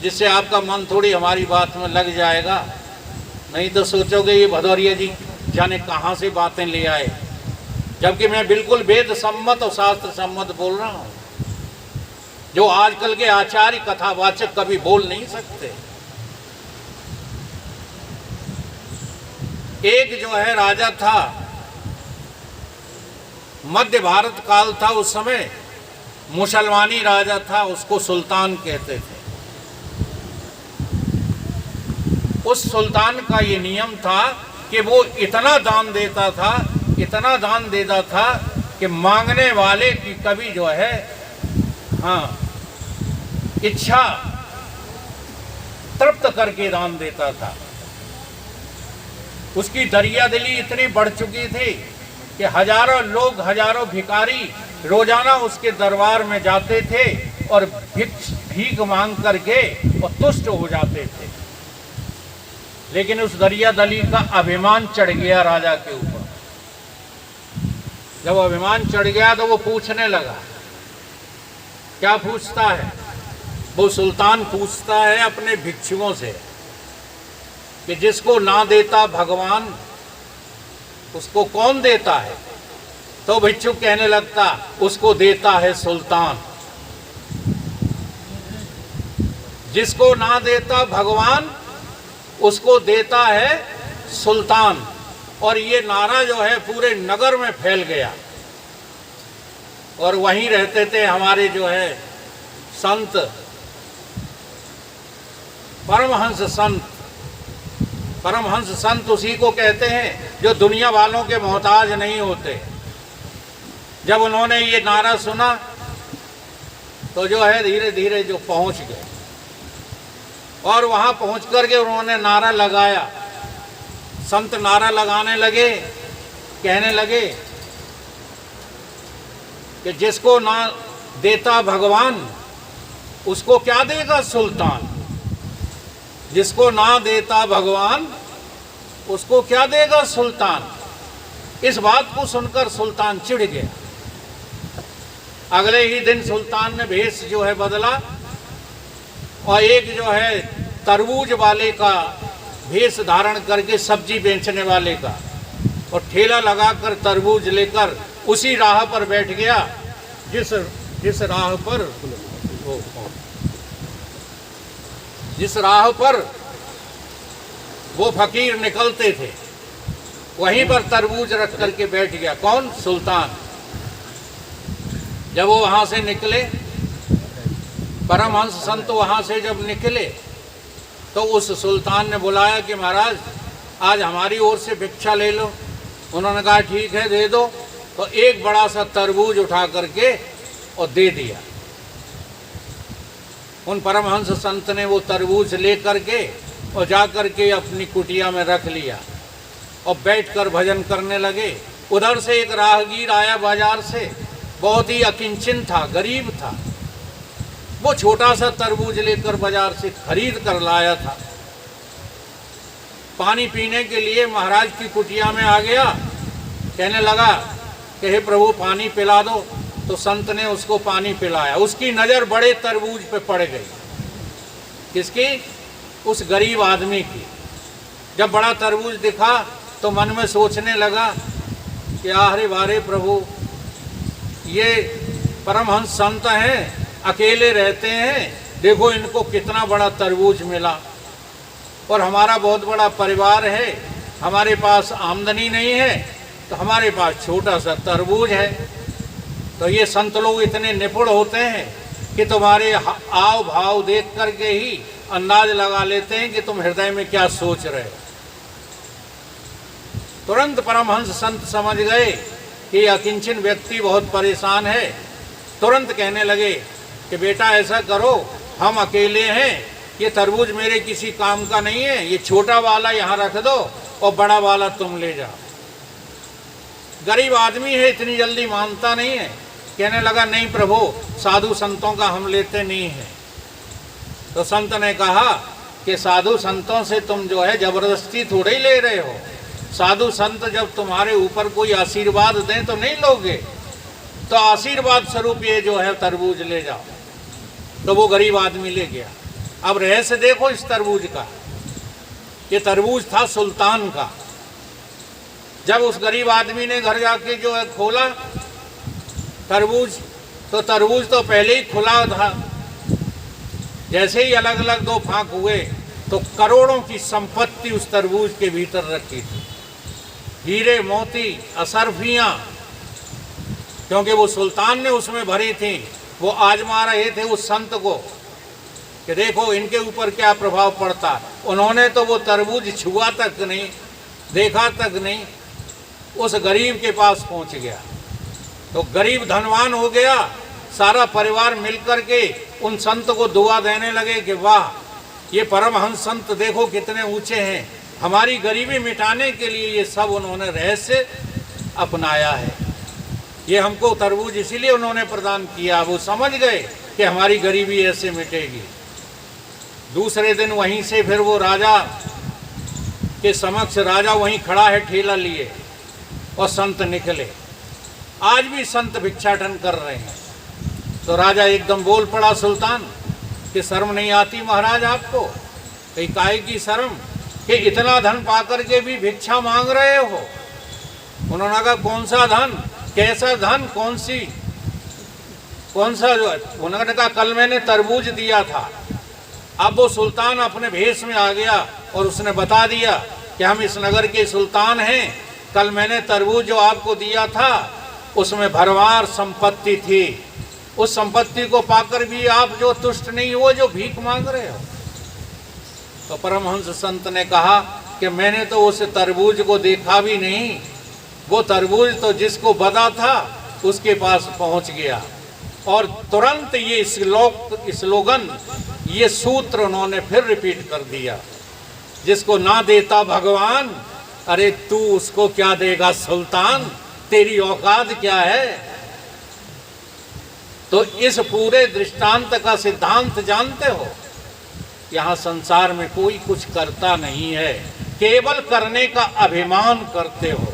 जिससे आपका मन थोड़ी हमारी बात में लग जाएगा, नहीं तो सोचोगे ये भदौरिया जी जाने कहाँ से बातें ले आए, जबकि मैं बिल्कुल वेद सम्मत और शास्त्र सम्मत बोल रहा हूँ, जो आजकल के आचार्य कथावाचक कभी बोल नहीं सकते। एक जो है राजा था, मध्य भारत काल था उस समय, मुसलमानी राजा था, उसको सुल्तान कहते थे। उस सुल्तान का ये नियम था कि वो इतना दान देता था, इतना दान देता था कि मांगने वाले की कभी जो है इच्छा तृप्त करके दान देता था। उसकी दरिया दिली इतनी बढ़ चुकी थी कि हजारों लोग, हजारों भिखारी रोजाना उसके दरबार में जाते थे और भीख मांग करके और तुष्ट हो जाते थे। लेकिन उस दरिया दली का अभिमान चढ़ गया राजा के ऊपर। जब अभिमान चढ़ गया तो वो पूछने लगा। क्या पूछता है? वो सुल्तान पूछता है अपने भिक्षुओं से कि जिसको ना देता भगवान उसको कौन देता है? तो भिक्षु कहने लगता उसको देता है सुल्तान। जिसको ना देता भगवान उसको देता है सुल्तान। और ये नारा जो है पूरे नगर में फैल गया। और वहीं रहते थे हमारे जो है संत, परमहंस संत। परमहंस संत उसी को कहते हैं जो दुनिया वालों के मोहताज नहीं होते। जब उन्होंने ये नारा सुना तो जो है धीरे धीरे जो पहुंच गए और वहां पहुंच करके उन्होंने नारा लगाया। संत नारा लगाने लगे, कहने लगे कि जिसको ना देता भगवान उसको क्या देगा सुल्तान। जिसको ना देता भगवान उसको क्या देगा सुल्तान। इस बात को सुनकर सुल्तान चिढ़ गया। अगले ही दिन सुल्तान ने भेष जो है बदला और एक जो है तरबूज वाले का भेष धारण करके, सब्जी बेचने वाले का, और ठेला लगाकर तरबूज लेकर उसी राह पर बैठ गया जिस राह पर वो फकीर निकलते थे। वहीं पर तरबूज रख करके बैठ गया। कौन? सुल्तान। जब वो वहां से निकले, परमहंस संत वहां से जब निकले तो उस सुल्तान ने बुलाया कि महाराज आज हमारी ओर से भिक्षा ले लो। उन्होंने कहा ठीक है दे दो। तो एक बड़ा सा तरबूज उठा करके और दे दिया। उन परमहंस संत ने वो तरबूज ले करके और जा करके अपनी कुटिया में रख लिया और बैठकर भजन करने लगे। उधर से एक राहगीर आया बाजार से, बहुत ही अकिंचन था, गरीब था। वो छोटा सा तरबूज लेकर बाजार से खरीद कर लाया था। पानी पीने के लिए महाराज की कुटिया में आ गया। कहने लगा कि हे प्रभु पानी पिला दो। तो संत ने उसको पानी पिलाया। उसकी नज़र बड़े तरबूज पे पड़ गई। किसकी? उस गरीब आदमी की। जब बड़ा तरबूज दिखा तो मन में सोचने लगा कि अरे वारे प्रभु, ये परमहंस संत हैं, अकेले रहते हैं, देखो इनको कितना बड़ा तरबूज मिला। और हमारा बहुत बड़ा परिवार है, हमारे पास आमदनी नहीं है, तो हमारे पास छोटा सा तरबूज है। तो ये संत लोग इतने निपुण होते हैं कि तुम्हारे आव भाव देख करके ही अंदाज लगा लेते हैं कि तुम हृदय में क्या सोच रहे हो। तुरंत परमहंस संत समझ गए कि अकिंचन व्यक्ति बहुत परेशान है। तुरंत कहने लगे कि बेटा ऐसा करो, हम अकेले हैं, ये तरबूज मेरे किसी काम का नहीं है, ये छोटा वाला यहाँ रख दो और बड़ा वाला तुम ले जाओ। गरीब आदमी है, इतनी जल्दी मानता नहीं है। कहने लगा नहीं प्रभु, साधु संतों का हम लेते नहीं हैं। तो संत ने कहा कि साधु संतों से तुम जो है जबरदस्ती थोड़े ही ले रहे हो। साधु संत जब तुम्हारे ऊपर कोई आशीर्वाद दें तो नहीं लोगे, तो आशीर्वाद स्वरूप ये जो है तरबूज ले जाओ। तो वो गरीब आदमी ले गया। अब रहस्य देखो इस तरबूज का, ये तरबूज था सुल्तान का। जब उस गरीब आदमी ने घर जाके जो है खोला तरबूज, तो तरबूज तो पहले ही खुला था। जैसे ही अलग अलग दो फांक हुए तो करोड़ों की संपत्ति उस तरबूज के भीतर रखी थी, हीरे मोती असरफियां, क्योंकि वो सुल्तान ने उसमें भरी थी। वो आजमा रहे थे उस संत को कि देखो इनके ऊपर क्या प्रभाव पड़ता। उन्होंने तो वो तरबूज छुआ तक नहीं, देखा तक नहीं, उस गरीब के पास पहुंच गया तो गरीब धनवान हो गया। सारा परिवार मिलकर के उन संत को दुआ देने लगे कि वाह, ये परमहंस संत देखो कितने ऊंचे हैं, हमारी गरीबी मिटाने के लिए ये सब उन्होंने रहस्य अपनाया है। ये हमको तरबूज इसीलिए उन्होंने प्रदान किया। वो समझ गए कि हमारी गरीबी ऐसे मिटेगी। दूसरे दिन वहीं से फिर वो राजा के समक्ष, राजा वहीं खड़ा है ठेला लिए, और संत निकले। आज भी संत भिक्षाटन कर रहे हैं। तो राजा एकदम बोल पड़ा सुल्तान कि शर्म नहीं आती महाराज आपको? कहीं काहे की शर्म कि इतना धन पाकर के भी भिक्षा मांग रहे हो? उन्होंने कहा कौन सा धन, कैसा धन, कौन सा जो है? उन्होंने कहा कल मैंने तरबूज दिया था। अब वो सुल्तान अपने भेष में आ गया और उसने बता दिया कि हम इस नगर के सुल्तान हैं, कल मैंने तरबूज जो आपको दिया था उसमें भरमार संपत्ति थी। उस संपत्ति को पाकर भी आप जो तुष्ट नहीं हो, जो भीख मांग रहे हो। तो परमहंस संत ने कहा कि मैंने तो उस तरबूज को देखा भी नहीं, वो तरबूज तो जिसको बदा था उसके पास पहुंच गया। और तुरंत ये स्लोगन, ये सूत्र उन्होंने फिर रिपीट कर दिया, जिसको ना देता भगवान, अरे तू उसको क्या देगा सुल्तान, तेरी औकात क्या है। तो इस पूरे दृष्टांत का सिद्धांत जानते हो? यहाँ संसार में कोई कुछ करता नहीं है, केवल करने का अभिमान करते हो।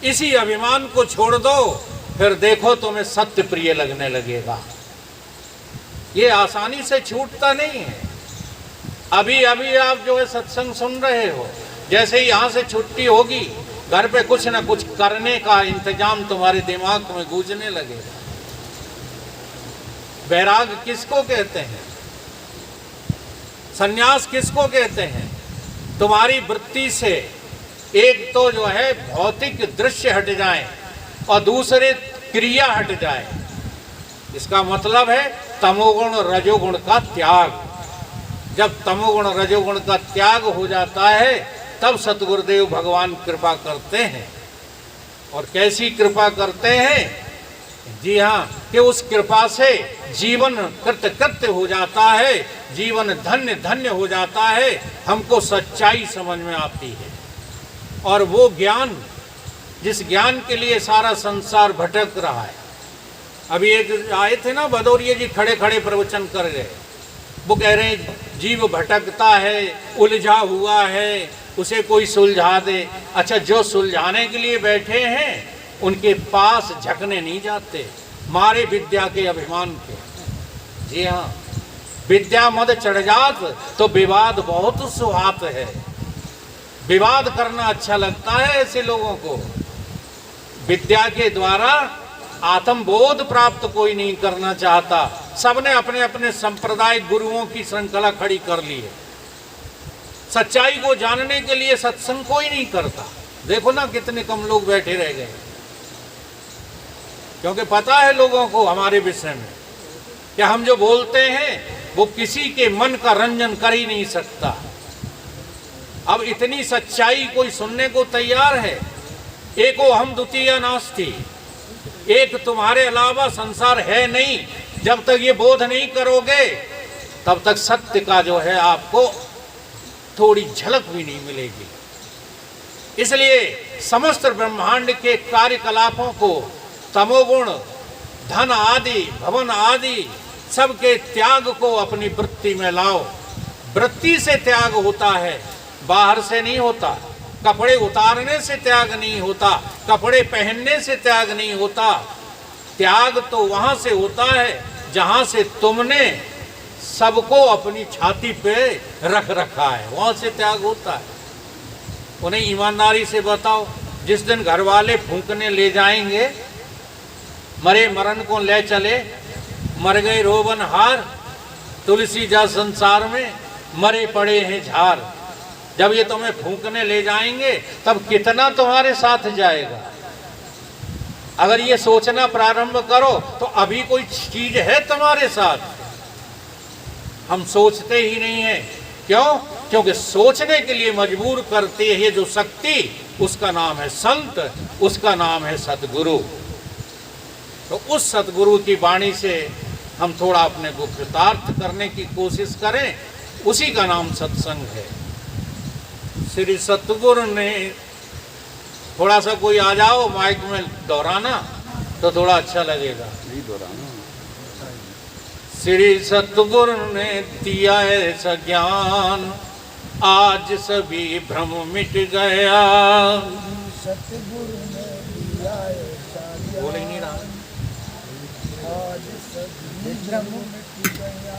इसी अभिमान को छोड़ दो, फिर देखो तुम्हें सत्य प्रिय लगने लगेगा। ये आसानी से छूटता नहीं है। अभी अभी आप जो है सत्संग सुन रहे हो, जैसे ही यहाँ से छुट्टी होगी, घर पे कुछ न कुछ करने का इंतजाम तुम्हारे दिमाग में गूंजने लगेगा। वैराग किसको कहते हैं? सन्यास किसको कहते हैं? तुम्हारी वृत्ति से एक तो जो है भौतिक दृश्य हट जाए और दूसरे क्रिया हट जाए। इसका मतलब है तमोगुण रजोगुण का त्याग। जब तमोगुण रजोगुण का त्याग हो जाता है तब सतगुरुदेव भगवान कृपा करते हैं। और कैसी कृपा करते हैं? जी हाँ, कि उस कृपा से जीवन कृतकृत्य हो जाता है, जीवन धन्य धन्य हो जाता है। हमको सच्चाई समझ में आती है। और वो ज्ञान, जिस ज्ञान के लिए सारा संसार भटक रहा है। अभी एक आए थे ना भदौरिया जी, खड़े खड़े प्रवचन कर गए। वो कह रहे हैं जीव भटकता है, उलझा हुआ है, उसे कोई सुलझा दे। अच्छा, जो सुलझाने के लिए बैठे हैं उनके पास झकने नहीं जाते, मारे विद्या के अभिमान के। जी हाँ, विद्या मद चढ़ जात तो विवाद बहुत सुहात है। विवाद करना अच्छा लगता है ऐसे लोगों को। विद्या के द्वारा आत्मबोध प्राप्त कोई नहीं करना चाहता। सबने अपने अपने सांप्रदायिक गुरुओं की श्रृंखला खड़ी कर ली है। सच्चाई को जानने के लिए सत्संग कोई नहीं करता। देखो ना कितने कम लोग बैठे रह गए, क्योंकि पता है लोगों को हमारे विषय में कि हम जो बोलते हैं वो किसी के मन का रंजन कर ही नहीं सकता। अब इतनी सच्चाई कोई सुनने को तैयार है? एको हम द्वितीय नास्ति, एक तुम्हारे अलावा संसार है नहीं। जब तक ये बोध नहीं करोगे तब तक सत्य का जो है आपको थोड़ी झलक भी नहीं मिलेगी। इसलिए समस्त ब्रह्मांड के कार्यकलापों को तमोगुण, धन आदि, भवन आदि सबके त्याग को अपनी वृत्ति में लाओ। वृत्ति से त्याग होता है, बाहर से नहीं होता। कपड़े उतारने से त्याग नहीं होता, कपड़े पहनने से त्याग नहीं होता। त्याग तो वहां से होता है जहां से तुमने सबको अपनी छाती पे रख रखा है, वहां से त्याग होता है। उन्हें ईमानदारी से बताओ, जिस दिन घर वाले फूंकने ले जाएंगे, मरे मरण को ले चले, मर गए रोबन हार, तुलसी जा संसार में मरे पड़े हैं झार। जब ये तुम्हें फूंकने ले जाएंगे तब कितना तुम्हारे साथ जाएगा। अगर ये सोचना प्रारंभ करो तो अभी कोई चीज है तुम्हारे साथ। हम सोचते ही नहीं है। क्यों? क्योंकि सोचने के लिए मजबूर करती है ये जो शक्ति, उसका नाम है संत, उसका नाम है सतगुरु। तो उस सतगुरु की वाणी से हम थोड़ा अपने को कृतार्थ करने की कोशिश करें, उसी का नाम सत्संग है। श्री सतगुरु ने, थोड़ा सा कोई आ जाओ माइक में दोहराना तो थोड़ा अच्छा लगेगा।
नहीं दोहराना।
श्री सतगुरु ने दिया ऐसा ज्ञान, आज सभी भ्रम मिट गया।
सतगुरु ने दिया ऐसा ज्ञान,
बोल ही नहीं रहा।
आज सभी भ्रम मिट गया।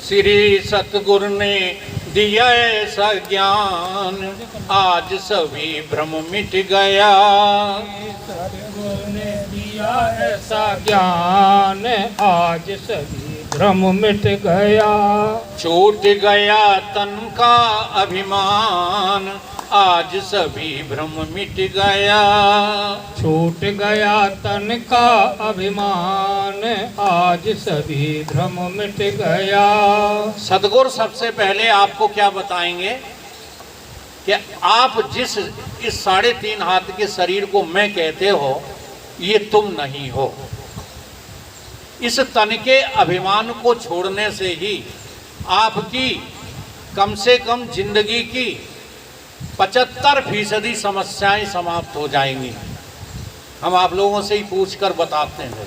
श्री सतगुरु ने दिया ऐसा ज्ञान, आज सभी भ्रम मिट गया।
सतगुरु ने दिया ऐसा ज्ञान, आज सभी भ्रम मिट गया।
छूट गया तन का अभिमान, आज सभी भ्रम मिट गया।
छूट गया तन का अभिमान, आज सभी भ्रम मिट गया।
सतगुरु सबसे पहले आपको क्या बताएंगे कि आप जिस इस 3.5 हाथ के शरीर को मैं कहते हो, ये तुम नहीं हो। इस तन के अभिमान को छोड़ने से ही आपकी कम से कम जिंदगी की 75% समस्याएं समाप्त हो जाएंगी। हम आप लोगों से ही पूछकर बताते हैं।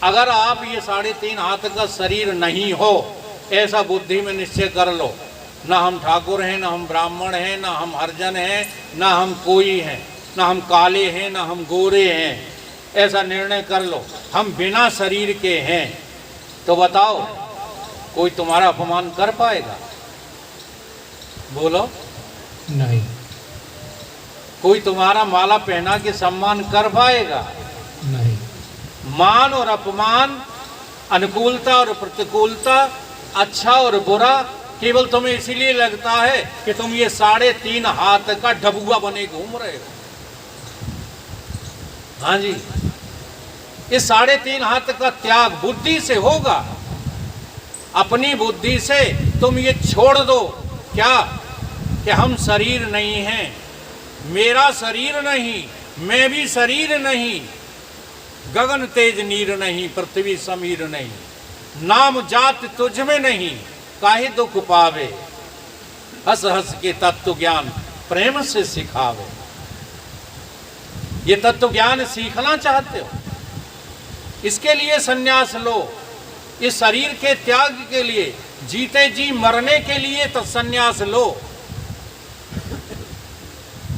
अगर आप ये 3.5 हाथ का शरीर नहीं हो, ऐसा बुद्धि में निश्चय कर लो, ना हम ठाकुर हैं, ना हम ब्राह्मण हैं, ना हम हरिजन हैं, ना हम कोई हैं, ना हम काले हैं, ना हम गोरे हैं, ऐसा निर्णय कर लो, हम बिना शरीर के हैं। तो बताओ, कोई तुम्हारा अपमान कर पाएगा? बोलो।
नहीं।
कोई तुम्हारा माला पहना के सम्मान कर पाएगा?
नहीं।
मान और अपमान, अनुकूलता और प्रतिकूलता, अच्छा और बुरा, केवल तुम्हें इसीलिए लगता है कि तुम ये 3.5 हाथ का डबुआ बने घूम रहे हो। हाँ जी, इस 3.5 हाथ का त्याग बुद्धि से होगा। अपनी बुद्धि से तुम ये छोड़ दो क्या कि हम शरीर नहीं हैं, मेरा शरीर नहीं, मैं भी शरीर नहीं, गगन तेज नीर नहीं, पृथ्वी समीर नहीं, नाम जात तुझ में नहीं, काहे दुख पावे, हंस हंस के तत्व ज्ञान प्रेम से सिखावे। ये तत्व ज्ञान सीखना चाहते हो, इसके लिए सन्यास लो। इस शरीर के त्याग के लिए, जीते जी मरने के लिए तो सन्यास लो,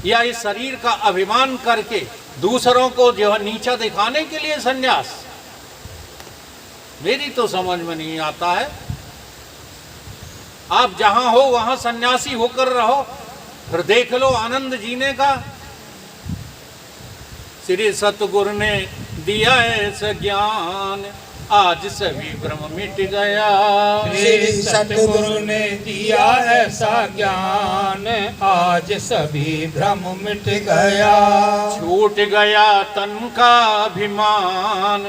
या इस शरीर का अभिमान करके दूसरों को जो है नीचा दिखाने के लिए सन्यास? मेरी तो समझ में नहीं आता है। आप जहां हो वहां सन्यासी होकर रहो, फिर देख लो आनंद जीने का। श्री सतगुरु ने दिया ऐसा ज्ञान, आज सभी भ्रम मिट गया।
श्री सतगुरु ने दिया ऐसा ज्ञान, आज सभी भ्रम मिट गया।
छूट गया तन का अभिमान,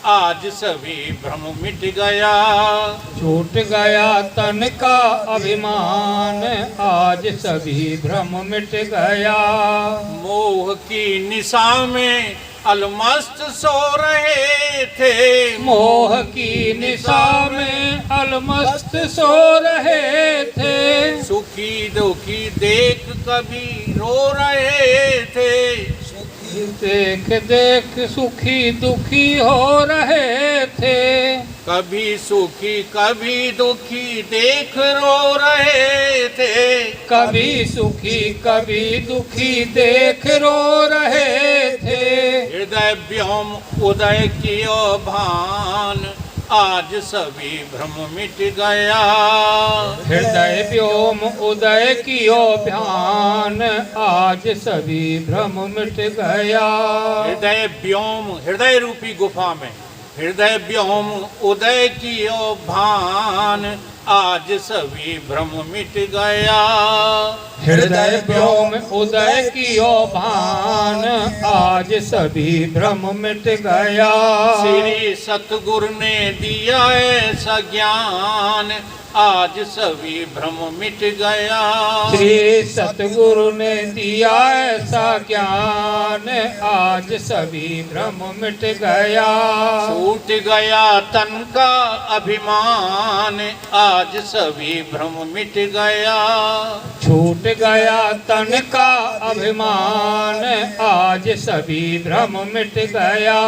आज सभी भ्रम मिट गया।
छूट गया तन का अभिमान, आज सभी भ्रम मिट गया।
मोह की निशा में अलमस्त सो रहे थे,
मोह की निशा में अलमस्त सो रहे थे,
सुखी दुखी देख कभी रो रहे थे,
देख देख सुखी दुखी हो रहे थे,
कभी सुखी कभी दुखी देख रो रहे थे।
कभी सुखी कभी दुखी देख रो रहे थे।
हृदय व्योम उदय कियो भान, आज सभी भ्रम मिट गया।
हृदय व्योम उदय कियो ध्यान, आज सभी भ्रम मिट गया।
हृदय व्योम, हृदय रूपी गुफा में हृदय व्योम उदय कियो भान, आज सभी भ्रम मिट गया।
हृदय व्योम उदय कियो भान, आज सभी भ्रम मिट गया।
श्री सतगुरु ने दिया ऐसा ज्ञान, आज सभी भ्रम मिट गया।
श्री सतगुरु ने दिया ऐसा ज्ञान, आज सभी भ्रम मिट गया।
छूट गया तन का अभिमान, आज सभी भ्रम मिट गया।
छूट गया तन का अभिमान, आज सभी भ्रम मिट गया।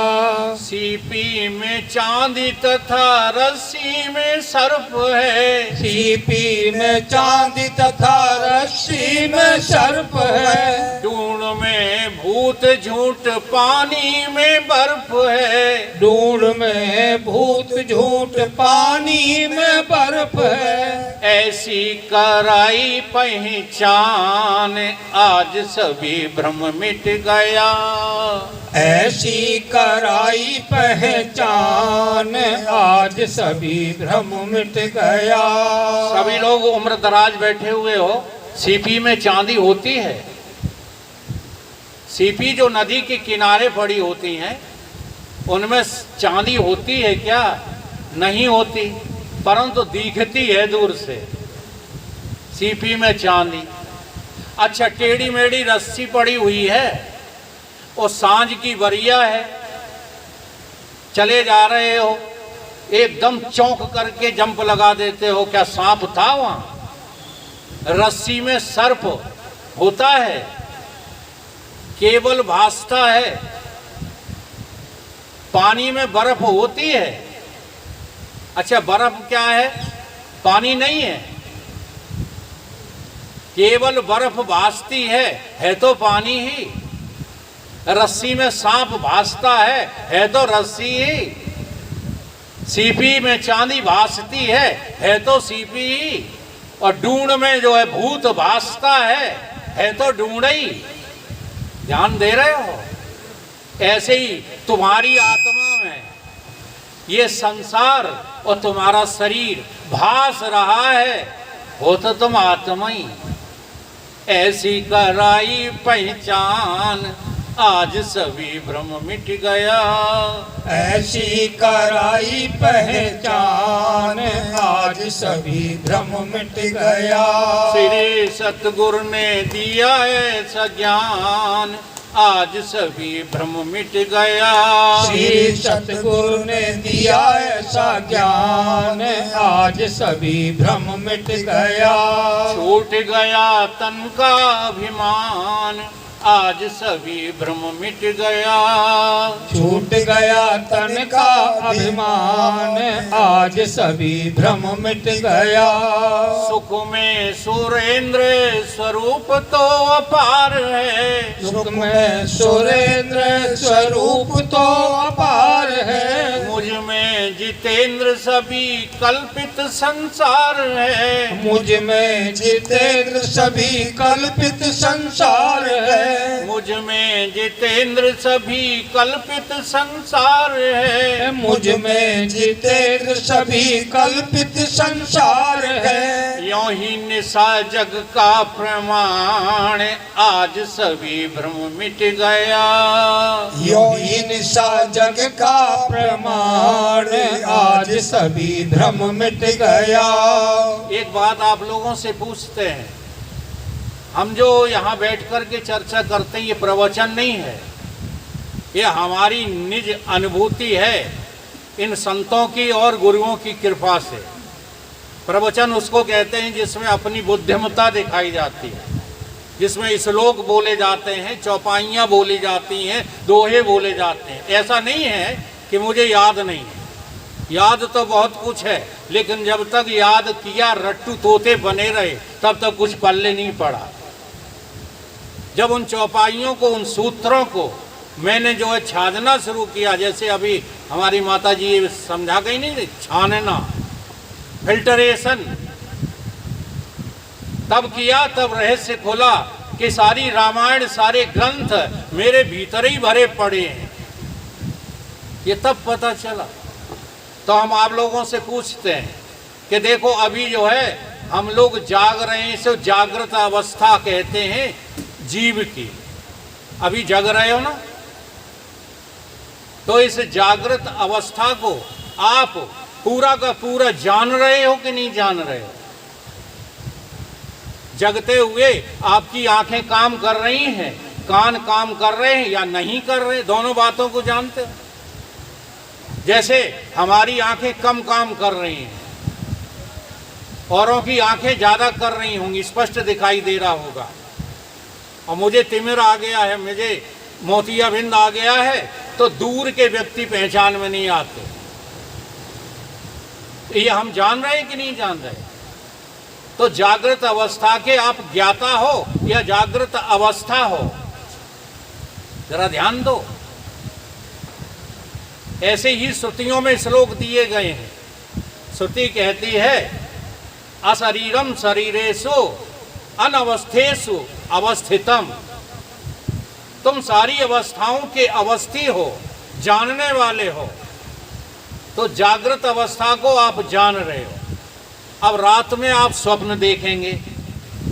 सीपी में चांदी तथा रस्सी में सर्प है।
सीपी में चांदी तथा रस्सी में सर्प है।
ढूंढ में भूत झूठ पानी में बर्फ है।
ढूंढ में भूत झूठ पानी में बर्फ है।
ऐसी कराई पहचान, आज सभी भ्रम मिट गया।
ऐसी कराई पहचान, आज सभी भ्रम मिट गया।
सभी लोग उम्र दराज बैठे हुए हो, सीपी में चांदी होती है। सीपी जो नदी के किनारे पड़ी होती हैं, उनमें चांदी होती है क्या? नहीं होती, परंतु दिखती है दूर से सीपी में चांदी। अच्छा, टेढ़ी मेढ़ी रस्सी पड़ी हुई है और सांझ की बरिया है, चले जा रहे हो, एकदम चौंक करके जंप लगा देते हो, क्या सांप था वहां? रस्सी में सर्प होता है, केवल भासता है। पानी में बर्फ होती है। अच्छा, बर्फ क्या है? पानी नहीं है, केवल बर्फ भासती है तो पानी ही। रस्सी में सांप भासता है तो रस्सी ही। सीपी में चांदी भासती है तो सीपी ही। और ढूंढ में जो है भूत भासता है तो ढूंढ ही। ध्यान दे रहे हो? ऐसे ही तुम्हारी आत्मा में ये संसार और तुम्हारा शरीर भास रहा है, हो तो तुम आत्मा ही। ऐसी कराई पहचान, आज सभी भ्रम मिट गया।
ऐसी कराई पहचान, आज सभी भ्रम मिट गया।
श्री सतगुरु ने दिया ऐसा ज्ञान, आज सभी भ्रम मिट गया।
श्री सतगुरु ने दिया ऐसा ज्ञान, आज सभी भ्रम मिट गया।
छूट गया तन का अभिमान, आज सभी भ्रम मिट गया।
छूट गया तन का अभिमान, आज सभी भ्रम मिट गया।
सुख में सुरेंद्र स्वरूप तो अपार है।
सुख में सुरेंद्र स्वरूप तो अपार है।
मुझ में जितेंद्र सभी कल्पित संसार है।
मुझ में जितेंद्र सभी कल्पित संसार है।
मुझ में जितेंद्र सभी कल्पित संसार है।
मुझ में जितेंद्र सभी कल्पित संसार है।
यों ही निशा जग का प्रमाण, आज सभी भ्रम मिट गया।
यों ही निशा जग का प्रमाण, आज सभी भ्रम मिट गया।
एक बात आप लोगों से पूछते हैं, हम जो यहाँ बैठ कर के चर्चा करते हैं, ये प्रवचन नहीं है, ये हमारी निज अनुभूति है इन संतों की और गुरुओं की कृपा से। प्रवचन उसको कहते हैं जिसमें अपनी बुद्धिमत्ता दिखाई जाती है, जिसमें श्लोक बोले जाते हैं, चौपाइयाँ बोली जाती हैं, दोहे बोले जाते हैं। ऐसा नहीं है कि मुझे याद नहीं है, याद तो बहुत कुछ है, लेकिन जब तक याद किया रट्टू तोते बने रहे तब तक कुछ पल्ले नहीं पड़ा। जब उन चौपाइयों को, उन सूत्रों को मैंने जो है छानना शुरू किया, जैसे अभी हमारी माता जी ये समझा गई नहीं, छानना, फिल्टरेशन, तब किया, तब रहस्य खुला कि सारी रामायण, सारे ग्रंथ मेरे भीतर ही भरे पड़े हैं। ये तब पता चला। तो हम आप लोगों से पूछते हैं कि देखो अभी जो है हम लोग जाग रहे हैं, इसे जागृत अवस्था कहते हैं जीव की। अभी जग रहे हो ना, तो इस जागृत अवस्था को आप पूरा का पूरा जान रहे हो कि नहीं जान रहे हो? जगते हुए आपकी आंखें काम कर रही हैं, कान काम कर रहे हैं या नहीं कर रहे, दोनों बातों को जानते हो। जैसे हमारी आंखें कम काम कर रही हैं, औरों की आंखें ज्यादा कर रही होंगी, स्पष्ट दिखाई दे रहा होगा, और मुझे तिमिर आ गया है, मुझे मोतियाबिंद आ गया है, तो दूर के व्यक्ति पहचान में नहीं आते। ये हम जान रहे हैं कि नहीं जान रहे? तो जागृत अवस्था के आप ज्ञाता हो या जागृत अवस्था हो, जरा ध्यान दो। ऐसे ही श्रुतियों में श्लोक दिए गए हैं। श्रुति कहती है अशरीरम शरीरेषु अनवस्थेषु अवस्थितम। तुम सारी अवस्थाओं के अवस्थी हो, जानने वाले हो। तो जागृत अवस्था को आप जान रहे हो। अब रात में आप स्वप्न देखेंगे,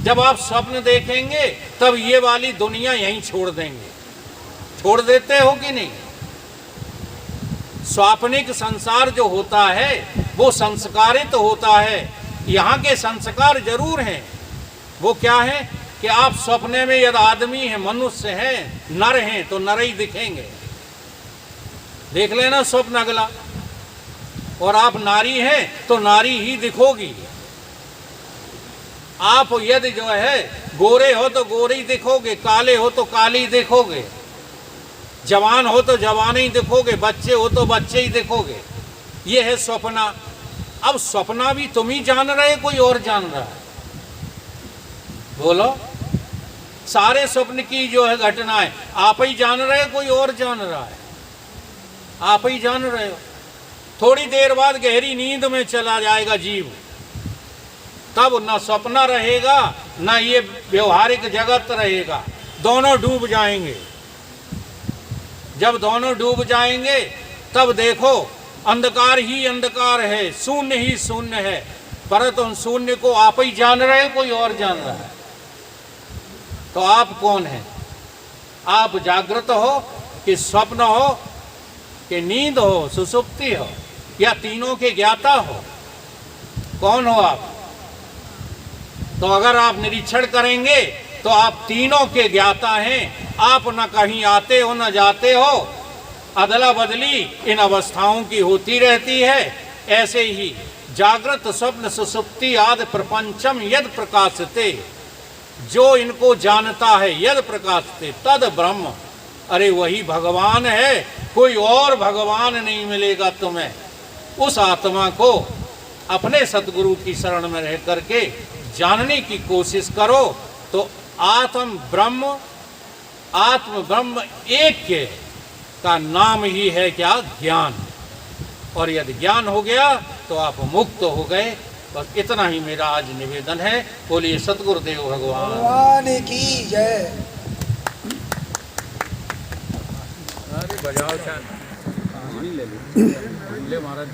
जब आप स्वप्न देखेंगे तब ये वाली दुनिया यहीं छोड़ देंगे। छोड़ देते हो कि नहीं? स्वाप्निक संसार जो होता है वो संस्कारित होता है। यहाँ के संस्कार जरूर हैं। वो क्या है कि आप स्वप्ने में यदि आदमी है, मनुष्य है, नर हैं तो नर ही दिखेंगे। देख लेना स्वप्न अगला। और आप नारी हैं तो नारी ही दिखोगी। आप यदि जो है गोरे हो तो गोरे ही दिखोगे, काले हो तो काले ही दिखोगे, जवान हो तो जवान ही दिखोगे, बच्चे हो तो बच्चे ही दिखोगे। ये है स्वप्ना। अब स्वप्ना भी तुम ही जान रहे, कोई और जान रहा है? बोलो। सारे स्वप्न की जो है घटनाएं आप ही जान रहे, कोई और जान रहा है? आप ही जान रहे हो। थोड़ी देर बाद गहरी नींद में चला जाएगा जीव, तब न सपना रहेगा न ये व्यवहारिक जगत रहेगा, दोनों डूब जाएंगे। जब दोनों डूब जाएंगे तब देखो अंधकार ही अंधकार है, शून्य ही शून्य है, परंतु उन शून्य को आप ही जान रहे, कोई और जान रहा है? तो आप कौन हैं? आप जागृत हो कि स्वप्न हो कि नींद हो, सुसुप्ति हो, या तीनों के ज्ञाता हो? कौन हो आप? तो अगर आप निरीक्षण करेंगे तो आप तीनों के ज्ञाता हैं। आप न कहीं आते हो न जाते हो, अदला बदली इन अवस्थाओं की होती रहती है। ऐसे ही जागृत स्वप्न सुसुप्ति आदि प्रपंचम यद प्रकाशते, जो इनको जानता है, यद प्रकाशते तद ब्रह्म, अरे वही भगवान है, कोई और भगवान नहीं मिलेगा तुम्हें। उस आत्मा को अपने सतगुरु की शरण में रह करके जानने की कोशिश करो तो आत्म ब्रह्म एक के का नाम ही है क्या? ज्ञान। और यदि ज्ञान हो गया तो आप मुक्त हो गए। बस इतना ही मेरा आज निवेदन है। बोलिए सतगुरुदेव भगवान
की जय।
बजाओ ले महाराज।